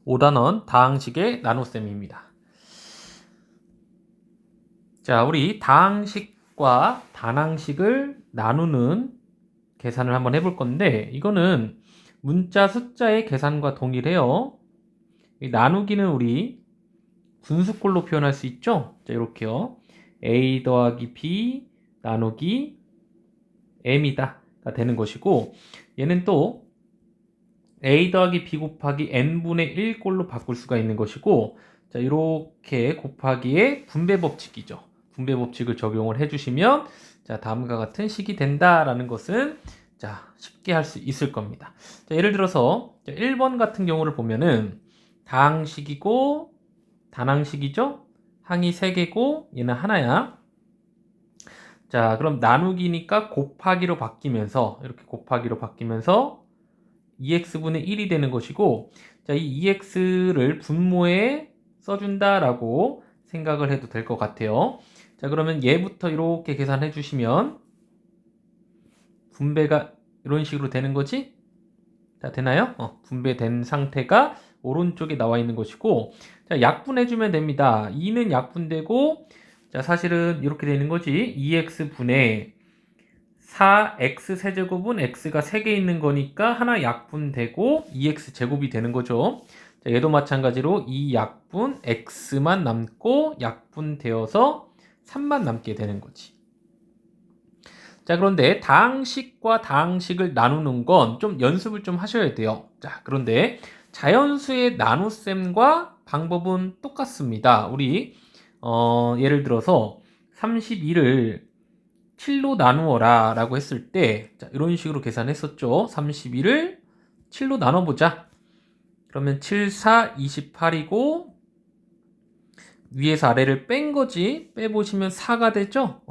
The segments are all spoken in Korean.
5단원 다항식의 나눗셈입니다. 자, 우리 다항식과 단항식을 나누는 계산을 한번 해볼 건데, 이거는 문자 숫자의 계산과 동일해요. 이 나누기는 우리 분수꼴로 표현할 수 있죠? 자, 이렇게요. a 더하기 b 나누기 m이다 가 되는 것이고, 얘는 또 a 더하기 b 곱하기 n분의 1 꼴로 바꿀 수가 있는 것이고, 자, 이렇게 곱하기의 분배 법칙이죠. 분배 법칙을 적용을 해주시면, 자, 다음과 같은 식이 된다라는 것은, 자, 쉽게 할 수 있을 겁니다. 자, 예를 들어서 1번 같은 경우를 보면은 다항식이고 단항식이죠. 항이 3개고 얘는 하나야. 자, 그럼 나누기니까 곱하기로 바뀌면서, 이렇게 곱하기로 바뀌면서 2x분의 1이 되는 것이고, 자, 이 2x를 분모에 써준다라고 생각을 해도 될 것 같아요. 자, 그러면 얘부터 이렇게 계산해 주시면 분배가 이런 식으로 되는 거지? 자, 되나요? 분배된 상태가 오른쪽에 나와 있는 것이고, 자, 약분해주면 됩니다. 2는 약분되고, 자, 사실은 이렇게 되는 거지. 2x분의 4x 세제곱은 x가 3개 있는 거니까 하나 약분되고 2x 제곱이 되는 거죠. 자, 얘도 마찬가지로 이 약분 x만 남고 약분되어서 3만 남게 되는 거지. 자, 그런데 다항식과 다항식을 나누는 건 좀 연습을 좀 하셔야 돼요. 자, 그런데 자연수의 나눗셈과 방법은 똑같습니다. 우리 예를 들어서 32를 7로 나누어라 라고 했을 때, 자, 이런 식으로 계산했었죠. 32를 7로 나눠보자. 그러면 7, 4, 28이고 위에서 아래를 뺀 거지. 빼보시면 4가 되죠.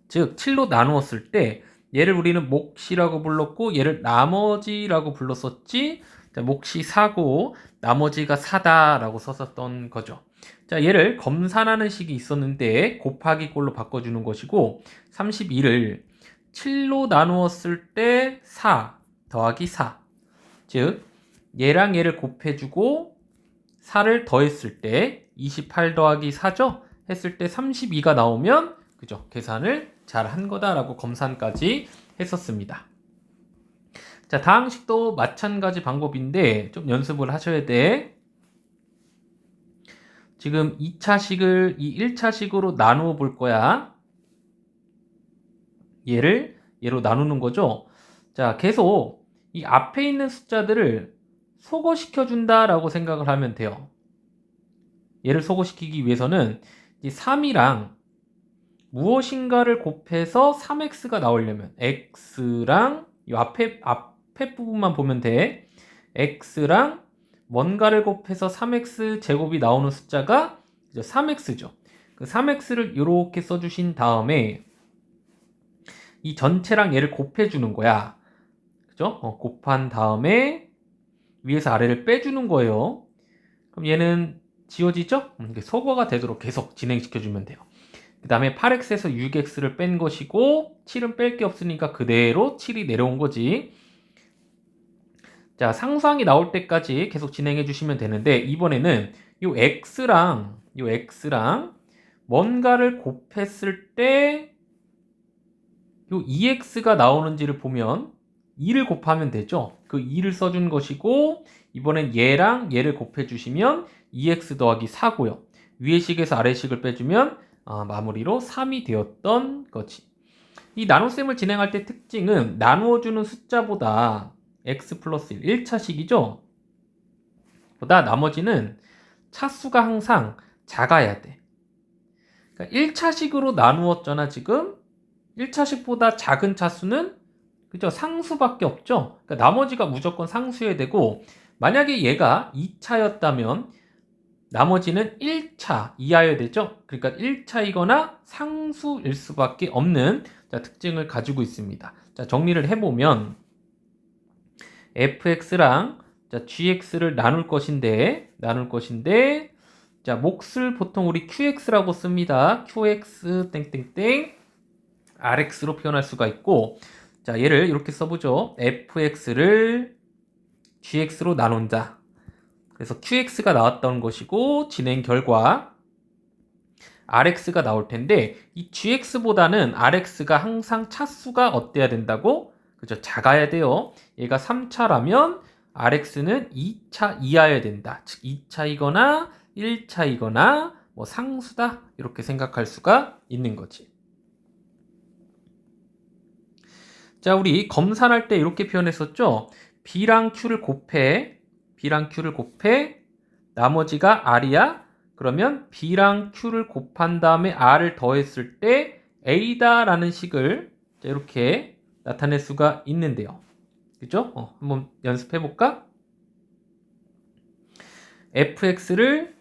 즉 7로 나누었을 때 얘를 우리는 몫이라고 불렀고 얘를 나머지라고 불렀었지. 자, 몫이 4고 나머지가 4다 라고 썼었던 거죠. 자, 얘를 검산하는 식이 있었는데 곱하기 꼴로 바꿔주는 것이고, 32를 7로 나누었을 때 4 더하기 4, 즉 얘랑 얘를 곱해주고 4를 더했을 때 28 더하기 4죠? 했을 때 32가 나오면, 그죠? 계산을 잘 한 거다라고 검산까지 했었습니다. 자, 다항식도 마찬가지 방법인데 좀 연습을 하셔야 돼. 지금 2차식을 이 1차식으로 나누어 볼 거야. 얘로 나누는 거죠. 자, 계속 이 앞에 있는 숫자들을 소거시켜 준다라고 생각을 하면 돼요. 얘를 소거시키기 위해서는 이 3이랑 무엇인가를 곱해서 3x가 나오려면 x랑 이 앞에 부분만 보면 돼. x랑 뭔가를 곱해서 3x 제곱이 나오는 숫자가 3x죠. 그 3x를 이렇게 써주신 다음에 이 전체랑 얘를 곱해주는 거야. 그죠? 곱한 다음에 위에서 아래를 빼주는 거예요. 그럼 얘는 지워지죠? 소거가 되도록 계속 진행시켜주면 돼요. 그 다음에 8x에서 6x를 뺀 것이고 7은 뺄 게 없으니까 그대로 7이 내려온 거지. 자, 상수항이 나올 때까지 계속 진행해 주시면 되는데, 이번에는 요 x랑 뭔가를 곱했을 때 요 2x가 나오는지를 보면 2를 곱하면 되죠. 그 2를 써준 것이고, 이번엔 얘랑 얘를 곱해 주시면 2x 더하기 4고요. 위의 식에서 아래 식을 빼주면 마무리로 3이 되었던 거지. 이 나눗셈을 진행할 때 특징은 나누어주는 숫자보다 x 플러스 1, 1차식이죠. 보다 나머지는 차수가 항상 작아야 돼. 그러니까 1차식으로 나누었잖아, 지금. 1차식보다 작은 차수는, 그죠? 상수밖에 없죠. 그러니까 나머지가 무조건 상수여야 되고, 만약에 얘가 2차였다면 나머지는 1차 이하여야 되죠. 그러니까 1차이거나 상수일 수밖에 없는, 자, 특징을 가지고 있습니다. 자, 정리를 해보면 fx랑 gx를 나눌 것인데 자, 몫을 보통 우리 qx라고 씁니다. qx 땡땡땡 rx로 표현할 수가 있고, 자, 얘를 이렇게 써보죠. fx를 gx로 나눈다. 그래서 QX가 나왔던 것이고 진행 결과 RX가 나올 텐데 이 GX보다는 RX가 항상 차수가 어때야 된다고? 그죠? 작아야 돼요. 얘가 3차라면 RX는 2차 이하여야 된다. 즉 2차이거나 1차이거나 뭐 상수다. 이렇게 생각할 수가 있는 거지. 자, 우리 검산할 때 이렇게 표현했었죠? B랑 Q를 곱해. B랑 Q를 곱해. 나머지가 R이야. 그러면 B랑 Q를 곱한 다음에 R을 더했을 때 A다라는 식을 이렇게 나타낼 수가 있는데요. 그죠? 한번 연습해 볼까? fx를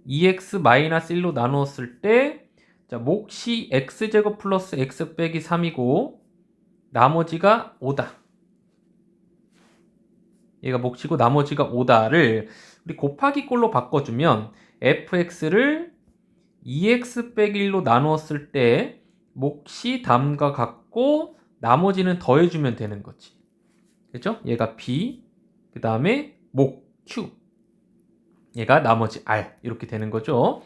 2x-1로 나누었을 때 자, 몫이 x제곱 플러스 x 빼기 3이고 나머지가 5다. 얘가 몫이고 나머지가 5다를 우리 곱하기 꼴로 바꿔주면 fx를 2x 빼기 1로 나누었을 때 몫이 다음과 같고 나머지는 더해주면 되는 거지. 그죠? 얘가 b, 그 다음에 몫 q, 얘가 나머지 r 이렇게 되는 거죠.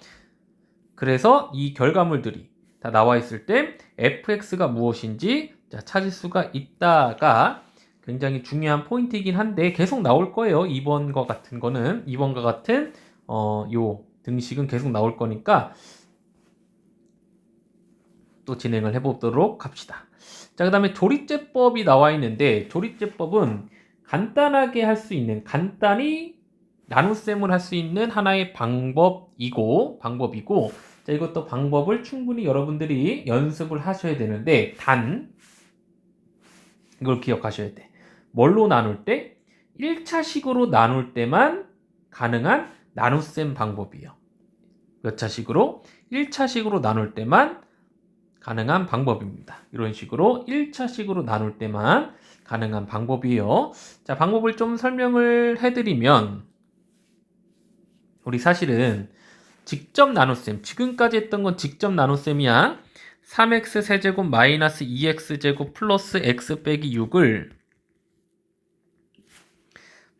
그래서 이 결과물들이 다 나와 있을 때 fx가 무엇인지 찾을 수가 있다가 굉장히 중요한 포인트이긴 한데 계속 나올 거예요. 2번과 같은 거는 2번과 같은 요 등식은 계속 나올 거니까 또 진행을 해보도록 합시다. 자, 그 다음에 조립제법이 나와 있는데 조립제법은 간단하게 할 수 있는 간단히 나눗셈을 할 수 있는 하나의 방법이고 자, 이것도 방법을 충분히 여러분들이 연습을 하셔야 되는데 단 이걸 기억하셔야 돼. 뭘로 나눌 때? 1차식으로 나눌 때만 가능한 나눗셈 방법이에요. 몇 차식으로? 1차식으로 나눌 때만 가능한 방법입니다. 이런 식으로 1차식으로 나눌 때만 가능한 방법이에요. 자, 방법을 좀 설명을 해드리면 우리 사실은 직접 나눗셈, 지금까지 했던 건 직접 나눗셈이야. 3x 세제곱 마이너스 2x 제곱 플러스 x 빼기 6을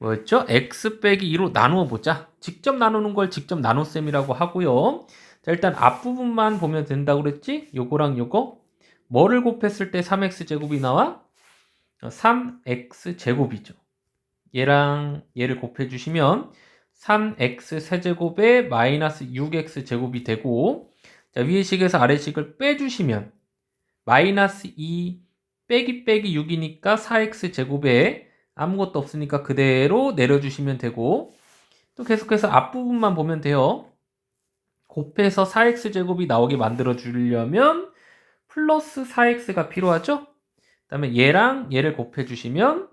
뭐였죠? x 빼기 2로 나누어 보자. 직접 나누는 걸 직접 나눗셈이라고 하고요. 자, 일단 앞부분만 보면 된다고 그랬지? 요거랑 요거 뭐를 곱했을 때 3x 제곱이 나와? 3x 제곱이죠. 얘랑 얘를 곱해 주시면 3x 세제곱에 마이너스 6x 제곱이 되고 자, 위의 식에서 아래 식을 빼주시면 마이너스 2 빼기 6이니까 4x 제곱에 아무것도 없으니까 그대로 내려주시면 되고 또 계속해서 앞부분만 보면 돼요. 곱해서 4x 제곱이 나오게 만들어 주려면 플러스 4x가 필요하죠. 그 다음에 얘랑 얘를 곱해 주시면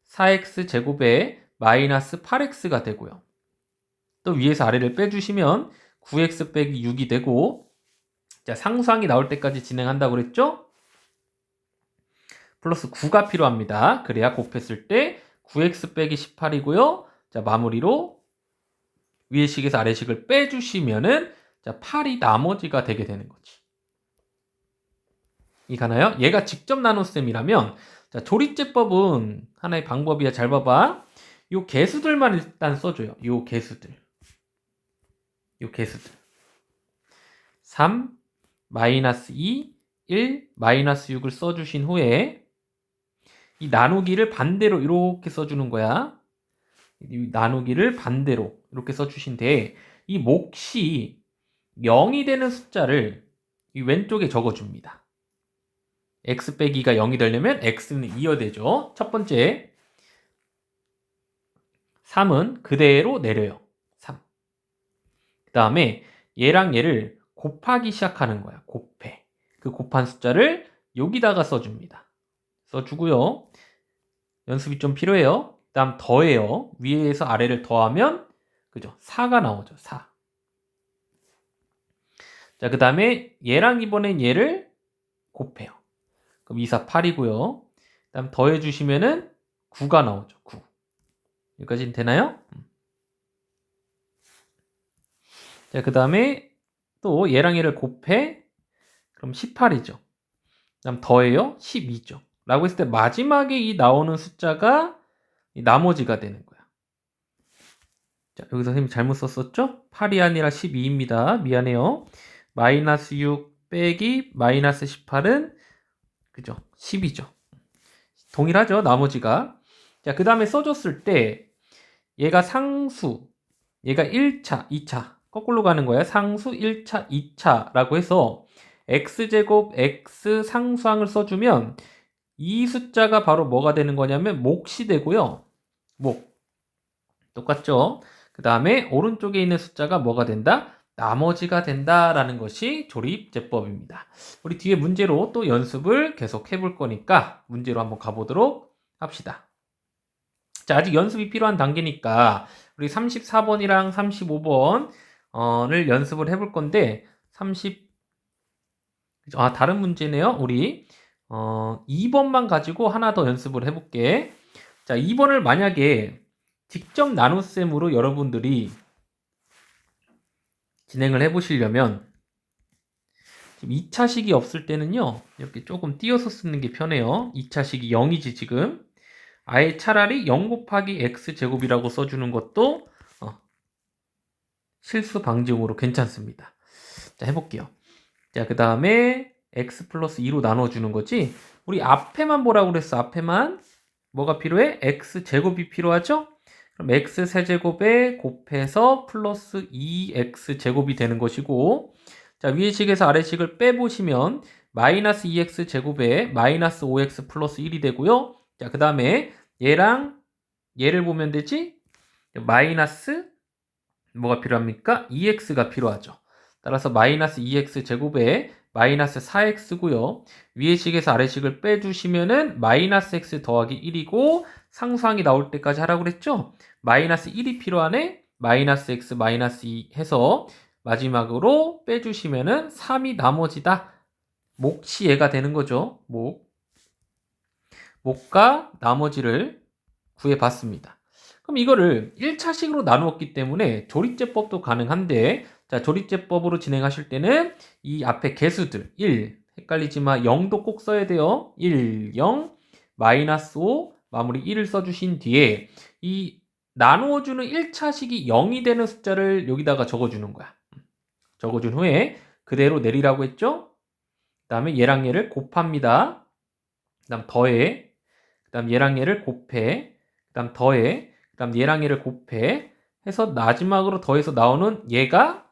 4x 제곱에 마이너스 8x가 되고요. 또 위에서 아래를 빼주시면 9x 빼기 6이 되고 자, 상수항이 나올 때까지 진행한다고 그랬죠? 플러스 9가 필요합니다. 그래야 곱했을 때 9x 빼기 18이고요. 자, 마무리로 위의 식에서 아래 식을 빼주시면은 자, 8이 나머지가 되게 되는 거지. 이 가나요? 얘가 직접 나눗셈이라면 자, 조립제법은 하나의 방법이야. 잘 봐봐. 요 개수들만 일단 써줘요. 요 개수들. 3, 마이너스 2, 1, 마이너스 6을 써주신 후에 이 나누기를 반대로 이렇게 써주는 거야. 이 나누기를 반대로 이렇게 써주신데 이 몫이 0이 되는 숫자를 이 왼쪽에 적어줍니다. x 빼기가 0이 되려면 x는 이어되죠. 첫 번째 3은 그대로 내려요. 3. 그 다음에 얘랑 얘를 곱하기 시작하는 거야. 곱해. 그 곱한 숫자를 여기다가 써줍니다. 써주고요. 연습이 좀 필요해요. 그 다음 더해요. 위에서 아래를 더하면 그죠? 4가 나오죠. 4. 자, 그 다음에 얘랑 이번엔 얘를 곱해요. 그럼 2, 4, 8이고요. 그 다음 더해주시면은 9가 나오죠. 9. 여기까지는 되나요? 자, 그 다음에 또 얘랑 얘를 곱해. 그럼 18이죠. 그 다음 더해요. 12죠. 라고 했을 때 마지막에 이 나오는 숫자가 이 나머지가 되는 거야. 자, 여기서 선생님 잘못 썼었죠? 8이 아니라 12입니다. 미안해요. 마이너스 6 빼기 마이너스 18은 그죠? 10이죠. 동일하죠? 나머지가. 자, 그 다음에 써줬을 때 얘가 상수, 얘가 1차, 2차 거꾸로 가는 거야. 상수 1차, 2차라고 해서 x제곱 x 상수항을 써주면 이 숫자가 바로 뭐가 되는 거냐면 몫이 되고요. 몫. 똑같죠? 그 다음에 오른쪽에 있는 숫자가 뭐가 된다? 나머지가 된다라는 것이 조립제법입니다. 우리 뒤에 문제로 또 연습을 계속 해볼 거니까 문제로 한번 가보도록 합시다. 자, 아직 연습이 필요한 단계니까 우리 34번이랑 35번을 연습을 해볼 건데 다른 문제네요. 우리 2번만 가지고 하나 더 연습을 해볼게. 자, 2번을 만약에 직접 나눗셈으로 여러분들이 진행을 해보시려면 지금 2차식이 없을 때는요. 이렇게 조금 띄어서 쓰는 게 편해요. 2차식이 0이지 지금. 아예 차라리 0 곱하기 x제곱이라고 써주는 것도 실수 방지용으로 괜찮습니다. 자, 해볼게요. 자, 그 다음에 x 플러스 2로 나눠주는 거지. 우리 앞에만 뭐라고 그랬어? 앞에만 뭐가 필요해? x제곱이 필요하죠? 그럼 x 세제곱에 곱해서 플러스 2x제곱이 되는 것이고, 자, 위의 식에서 아래 식을 빼보시면 마이너스 2x 제곱에 마이너스 5x 플러스 1이 되고요. 자, 그 다음에 얘랑 얘를 보면 되지? 마이너스 뭐가 필요합니까? 2x가 필요하죠. 따라서 마이너스 2x 제곱에 마이너스 4x고요. 위의 식에서 아래 식을 빼주시면은 마이너스 x 더하기 1이고 상수항이 나올 때까지 하라고 그랬죠? 마이너스 1이 필요하네? 마이너스 x 마이너스 2 해서 마지막으로 빼주시면은 3이 나머지다. 몫이 얘가 되는 거죠. 몫과 나머지를 구해봤습니다. 그럼 이거를 1차식으로 나누었기 때문에 조립제법도 가능한데, 자, 조립제법으로 진행하실 때는 이 앞에 개수들 1, 헷갈리지 마. 0도 꼭 써야 돼요. 1, 0, 마이너스 5, 마무리 1을 써주신 뒤에 이 나누어주는 1차식이 0이 되는 숫자를 여기다가 적어주는 거야. 적어준 후에 그대로 내리라고 했죠? 그 다음에 얘랑 얘를 곱합니다. 그 다음 더해. 그 다음 얘랑 얘를 곱해. 그 다음 더해. 그 다음 얘랑 얘를 곱해. 해서 마지막으로 더해서 나오는 얘가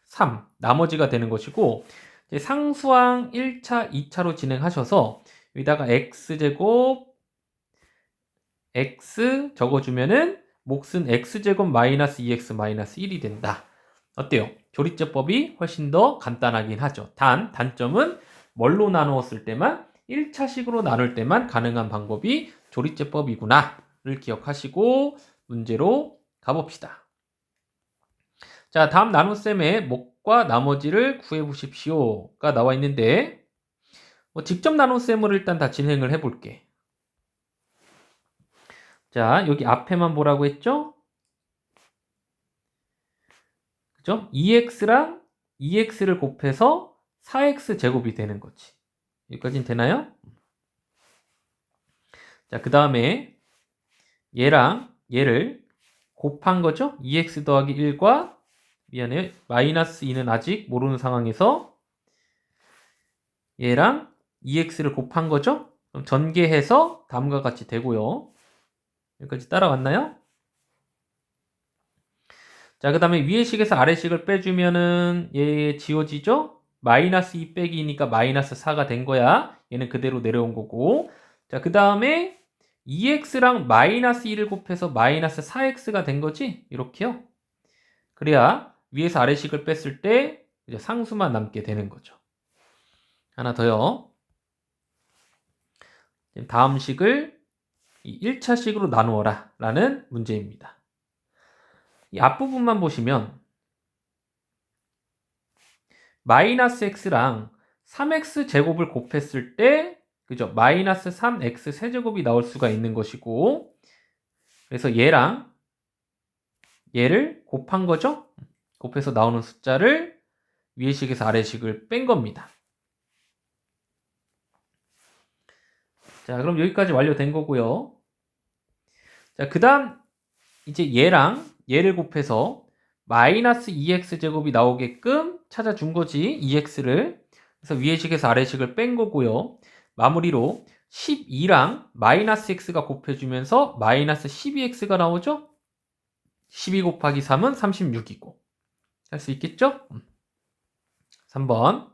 3. 나머지가 되는 것이고, 이제 상수항 1차, 2차로 진행하셔서 여기다가 x제곱 x 적어주면은 몫은 x제곱 마이너스 2x 마이너스 1이 된다. 어때요? 조립제법이 훨씬 더 간단하긴 하죠. 단점은 뭘로 나누었을 때만 1차식으로 나눌 때만 가능한 방법이 조립제법이구나를 기억하시고 문제로 가봅시다. 자, 다음 나눗셈의 몫과 나머지를 구해보십시오가 나와 있는데 직접 나눗셈을 일단 다 진행을 해볼게. 자, 여기 앞에만 보라고 했죠? 그죠? 2x랑 2x를 곱해서 4x 제곱이 되는 거지. 여기까지는 되나요? 자, 그 다음에 얘랑 얘를 곱한 거죠? 2x 더하기 1과 미안해요. 마이너스 2는 아직 모르는 상황에서 얘랑 2x를 곱한 거죠? 그럼 전개해서 다음과 같이 되고요. 여기까지 따라왔나요? 자, 그 다음에 위의 식에서 아래 식을 빼주면은 얘 지워지죠? 마이너스 2 빼기 2니까 마이너스 4가 된 거야. 얘는 그대로 내려온 거고. 자, 그 다음에 2x랑 마이너스 2를 곱해서 마이너스 4x가 된 거지? 이렇게요. 그래야 위에서 아래 식을 뺐을 때 이제 상수만 남게 되는 거죠. 하나 더요. 다음 식을 1차식으로 나누어라 라는 문제입니다. 이 앞부분만 보시면 마이너스 x랑 3x 제곱을 곱했을 때 그죠? 마이너스 3x 세제곱이 나올 수가 있는 것이고 그래서 얘랑 얘를 곱한 거죠? 곱해서 나오는 숫자를 위의 식에서 아래 식을 뺀 겁니다. 자, 그럼 여기까지 완료된 거고요. 자, 그 다음 이제 얘랑 얘를 곱해서 마이너스 2x제곱이 나오게끔 찾아준 거지. 2x를. 그래서 위의 식에서 아래 식을 뺀 거고요. 마무리로 12랑 마이너스 x가 곱해주면서 마이너스 12x가 나오죠. 12 곱하기 3은 36이고. 할 수 있겠죠? 3번.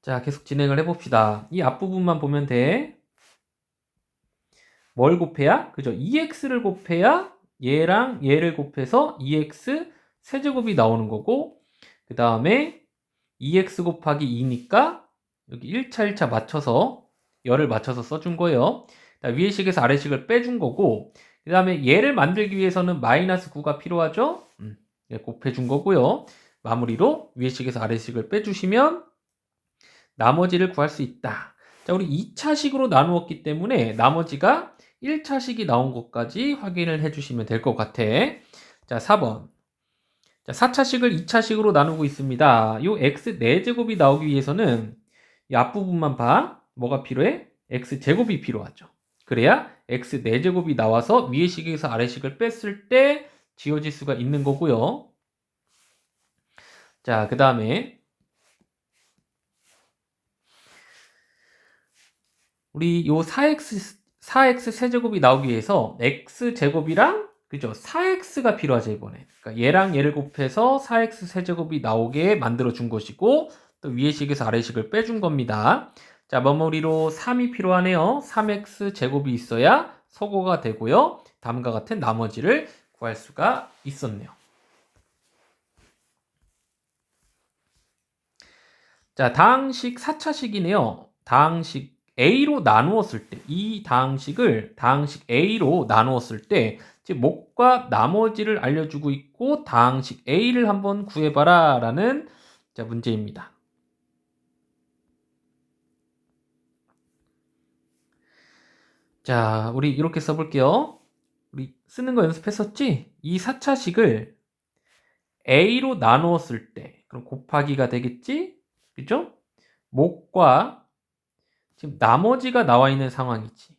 자, 계속 진행을 해봅시다. 이 앞부분만 보면 돼. 뭘 곱해야? 그죠? 2x를 곱해야 얘랑 얘를 곱해서 2x 세제곱이 나오는 거고, 그 다음에 2x 곱하기 2니까 여기 1차 1차 맞춰서 열을 맞춰서 써준 거예요. 위의 식에서 아래 식을 빼준 거고, 그 다음에 얘를 만들기 위해서는 마이너스 9가 필요하죠. 곱해준 거고요. 마무리로 위의 식에서 아래 식을 빼주시면 나머지를 구할 수 있다. 자, 우리 2차식으로 나누었기 때문에 나머지가 1차식이 나온 것까지 확인을 해주시면 될 것 같아. 자, 4번. 자, 4차식을 2차식으로 나누고 있습니다. 요 x 4제곱이 나오기 위해서는 이 앞부분만 봐. 뭐가 필요해? x제곱이 필요하죠. 그래야 x 4제곱이 나와서 위의 식에서 아래 식을 뺐을 때 지워질 수가 있는 거고요. 자, 그 다음에 우리 요 4x 세제곱이 나오기 위해서 x제곱이랑 그죠? 4x가 필요하죠, 이번에. 그러니까 얘랑 얘를 곱해서 4x 세제곱이 나오게 만들어 준 것이고, 또 위의 식에서 아래 식을 빼준 겁니다. 자, 마무리로 3이 필요하네요. 3x 제곱이 있어야 서고가 되고요. 다음과 같은 나머지를 구할 수가 있었네요. 자, 다항식 4차식이네요. 다항식 A로 나누었을 때, 이 다항식을 다항식 A로 나누었을 때, 즉 목과 나머지를 알려주고 있고 다항식 A를 한번 구해봐라 라는 자, 문제입니다. 자, 우리 이렇게 써볼게요. 우리 쓰는 거 연습했었지? 이 4차식을 A로 나누었을 때, 그럼 곱하기가 되겠지? 그죠? 목과 지금 나머지가 나와 있는 상황이지.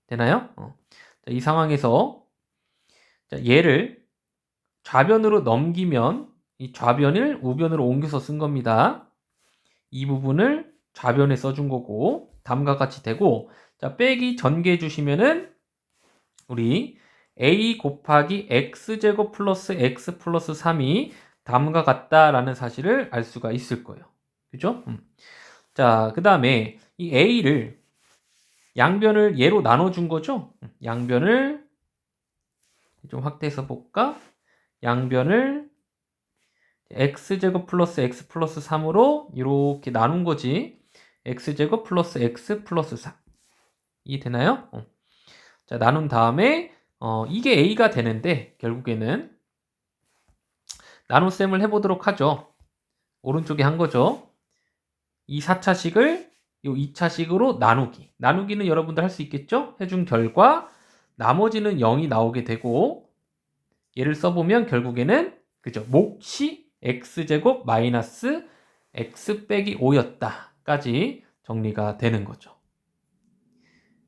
되나요? 자, 이 상황에서 자, 얘를 좌변으로 넘기면 이 좌변을 우변으로 옮겨서 쓴 겁니다. 이 부분을 좌변에 써준 거고 다음과 같이 되고 자, 빼기 전개해 주시면은 우리 a 곱하기 x제곱 플러스 x 플러스 3이 다음과 같다라는 사실을 알 수가 있을 거예요. 그죠? 자, 그 다음에 이 a를 양변을 얘로 나눠준 거죠? 양변을 좀 확대해서 볼까? 양변을 x제곱 플러스 x 플러스 3으로 이렇게 나눈 거지. x제곱 플러스 x 플러스 3. 이해 되나요? 자, 나눈 다음에 이게 a가 되는데 결국에는 나눗셈을 해보도록 하죠. 오른쪽에 한 거죠. 이 4차식을 이 2차식으로 나누기. 나누기는 여러분들 할 수 있겠죠? 해준 결과 나머지는 0이 나오게 되고 얘를 써보면 결국에는 그죠? 몫이 x제곱 마이너스 x 빼기 5였다 까지 정리가 되는 거죠.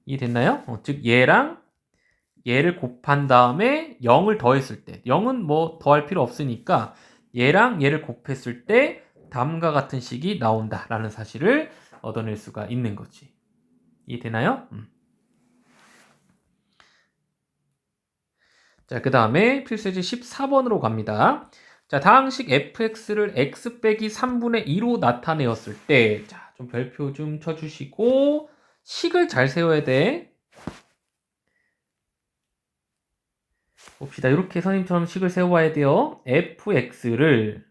이해됐나요? 즉 얘랑 얘를 곱한 다음에 0을 더했을 때 0은 뭐 더할 필요 없으니까 얘랑 얘를 곱했을 때 다음과 같은 식이 나온다라는 사실을 얻어낼 수가 있는 거지. 이해되나요? 자, 그 다음에 필수제 14번으로 갑니다. 자, 다항식 fx를 x 빼기 3분의 2로 나타내었을 때, 자, 좀 별표 좀 쳐주시고, 식을 잘 세워야 돼. 봅시다. 이렇게 선생님처럼 식을 세워야 돼요. fx를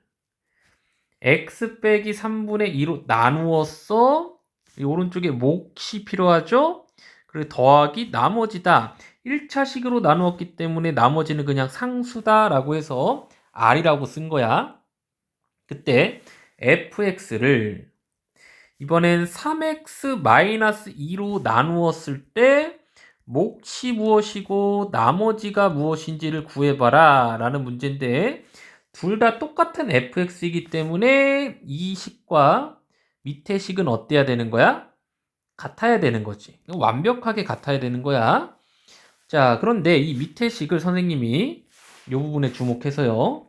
x 빼기 3분의 2로 나누었어. 이 오른쪽에 몫이 필요하죠? 그리고 더하기 나머지다. 1차식으로 나누었기 때문에 나머지는 그냥 상수다라고 해서 r이라고 쓴 거야. 그때 fx를 이번엔 3x-2로 나누었을 때 몫이 무엇이고 나머지가 무엇인지를 구해봐라 라는 문제인데 둘 다 똑같은 fx이기 때문에 이 식과 밑에 식은 어때야 되는 거야? 같아야 되는 거지. 완벽하게 같아야 되는 거야. 자, 그런데 이 밑에 식을 선생님이 이 부분에 주목해서요.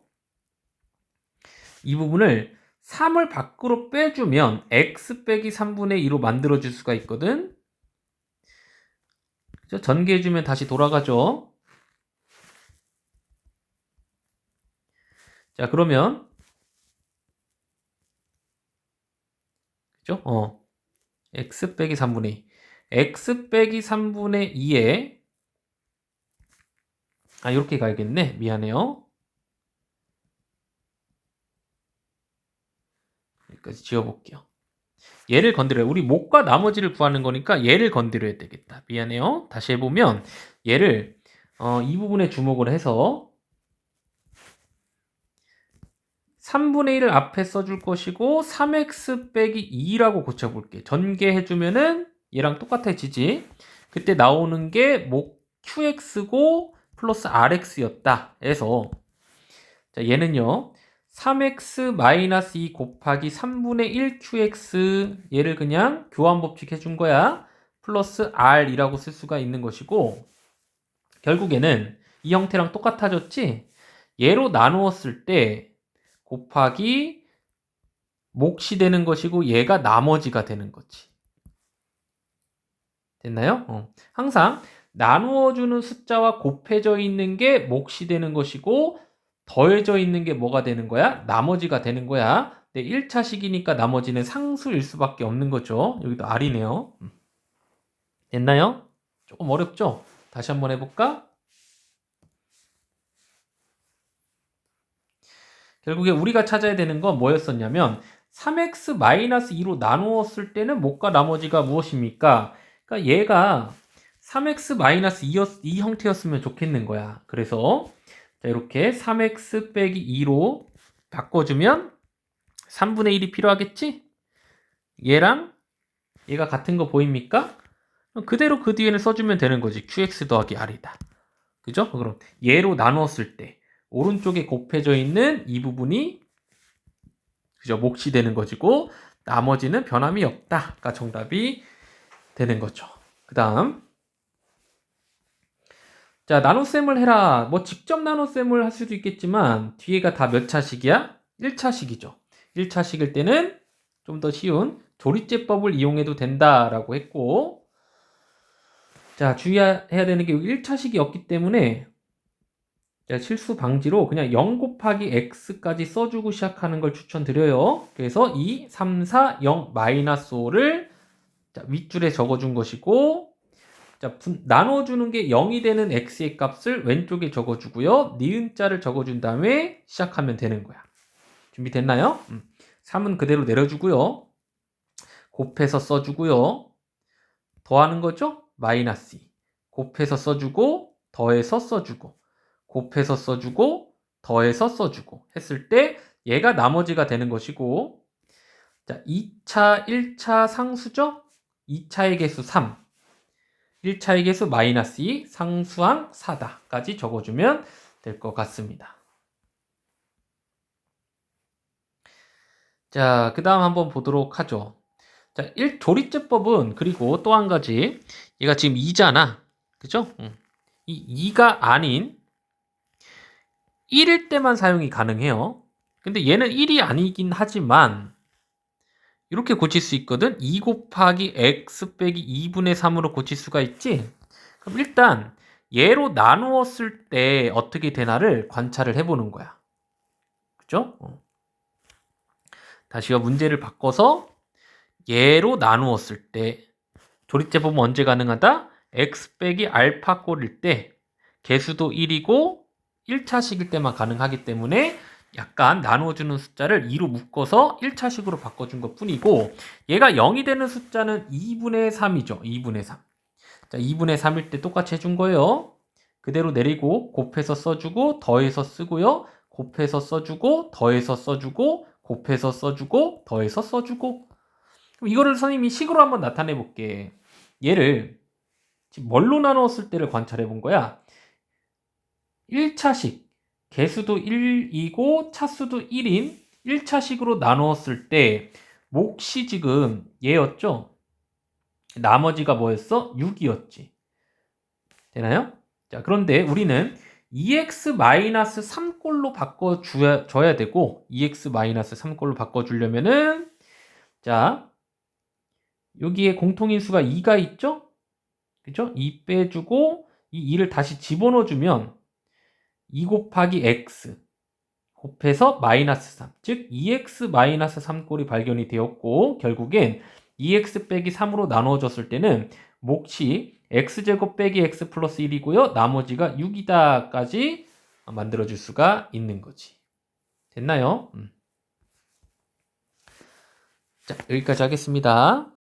이 부분을 3을 밖으로 빼주면 x 빼기 3분의 2로 만들어줄 수가 있거든. 그죠? 전개해주면 다시 돌아가죠. 자, 그러면 그죠? x 빼기 3분의 2. x 빼기 3분의 2에 이렇게 가야겠네. 미안해요. 여기까지 지워볼게요. 얘를 건드려요. 우리 목과 나머지를 구하는 거니까 얘를 건드려야 되겠다. 미안해요. 다시 해보면 얘를 이 부분에 주목을 해서 3분의 1을 앞에 써줄 것이고 3x 빼기 2라고 고쳐볼게. 전개해주면은 얘랑 똑같아지지. 그때 나오는 게 목 qx고 플러스 rx였다. 해서 자, 얘는요. 3x-2 곱하기 3분의 1qx 얘를 그냥 교환법칙 해준 거야. 플러스 r이라고 쓸 수가 있는 것이고 결국에는 이 형태랑 똑같아졌지? 얘로 나누었을 때 곱하기 몫이 되는 것이고 얘가 나머지가 되는 거지. 됐나요? 항상 나누어주는 숫자와 곱해져 있는 게 몫이 되는 것이고 더해져 있는 게 뭐가 되는 거야? 나머지가 되는 거야. 근데 1차식이니까 나머지는 상수일 수밖에 없는 거죠. 여기도 R이네요. 됐나요? 조금 어렵죠? 다시 한번 해볼까? 결국에 우리가 찾아야 되는 건 뭐였었냐면 3x-2로 나누었을 때는 몫과 나머지가 무엇입니까? 그러니까 얘가 3x-2 형태였으면 좋겠는 거야. 그래서 자, 이렇게 3x 빼기 2로 바꿔주면 3분의 1이 필요하겠지? 얘랑 얘가 같은 거 보입니까? 그대로 그 뒤에는 써주면 되는 거지. qx 더하기 r이다. 그죠? 그럼 얘로 나누었을 때 오른쪽에 곱해져 있는 이 부분이 그죠? 몫이 되는 것이고 나머지는 변함이 없다가 정답이 되는 거죠. 그 다음 자, 나눗셈을 해라. 뭐 직접 나눗셈을 할 수도 있겠지만 뒤에가 다 몇 차식이야? 1차식이죠. 1차식일 때는 좀 더 쉬운 조리제법을 이용해도 된다라고 했고 자, 주의해야 되는 게 1차식이었기 때문에 자, 실수 방지로 그냥 0 곱하기 x까지 써주고 시작하는 걸 추천드려요. 그래서 2, 3, 4, 0 마이너스 5를 자, 윗줄에 적어준 것이고 자, 나눠주는 게 0이 되는 x의 값을 왼쪽에 적어주고요. 니은자를 적어준 다음에 시작하면 되는 거야. 준비됐나요? 3은 그대로 내려주고요. 곱해서 써주고요. 더하는 거죠? 마이너스 2. 곱해서 써주고 더해서 써주고 곱해서 써주고 더해서 써주고 했을 때 얘가 나머지가 되는 것이고 자, 2차, 1차 상수죠? 2차의 개수 3 1차의 개수 마이너스 2 상수항 4다까지 적어주면 될 것 같습니다. 자, 그 다음 한번 보도록 하죠. 자, 조리제법은 그리고 또 한 가지 얘가 지금 2잖아. 그죠? 이 2가 아닌 1일 때만 사용이 가능해요. 근데 얘는 1이 아니긴 하지만 이렇게 고칠 수 있거든. 2 곱하기 x 빼기 2분의 3으로 고칠 수가 있지. 그럼 일단 얘로 나누었을 때 어떻게 되나를 관찰을 해보는 거야. 그죠? 다시요 문제를 바꿔서 얘로 나누었을 때 조립제법은 언제 가능하다? x 빼기 알파 꼴일 때 개수도 1이고 1차식일 때만 가능하기 때문에 약간 나누어주는 숫자를 2로 묶어서 1차식으로 바꿔준 것 뿐이고 얘가 0이 되는 숫자는 2분의 3이죠. 2분의 3. 자, 2분의 3일 때 똑같이 해준 거예요. 그대로 내리고 곱해서 써주고 더해서 쓰고요. 곱해서 써주고 더해서 써주고 곱해서 써주고 더해서 써주고 그럼 이거를 선생님이 식으로 한번 나타내 볼게. 얘를 지금 뭘로 나누었을 때를 관찰해 본 거야. 1차식 개수도 1이고 차수도 1인 1차식으로 나누었을 때 몫이 지금 얘였죠? 나머지가 뭐였어? 6이었지. 되나요? 자, 그런데 우리는 2x-3꼴로 바꿔줘야 되고 2x-3꼴로 바꿔주려면은 자, 여기에 공통인수가 2가 있죠? 그죠? 2 빼주고 이 2를 다시 집어넣어주면 2 곱하기 x 곱해서 마이너스 3, 즉 2x-3꼴이 발견이 되었고 결국엔 2x 빼기 3으로 나누어졌을 때는 몫이 x제곱 빼기 x 플러스 1이고요. 나머지가 6이다까지 만들어줄 수가 있는 거지. 됐나요? 자, 여기까지 하겠습니다.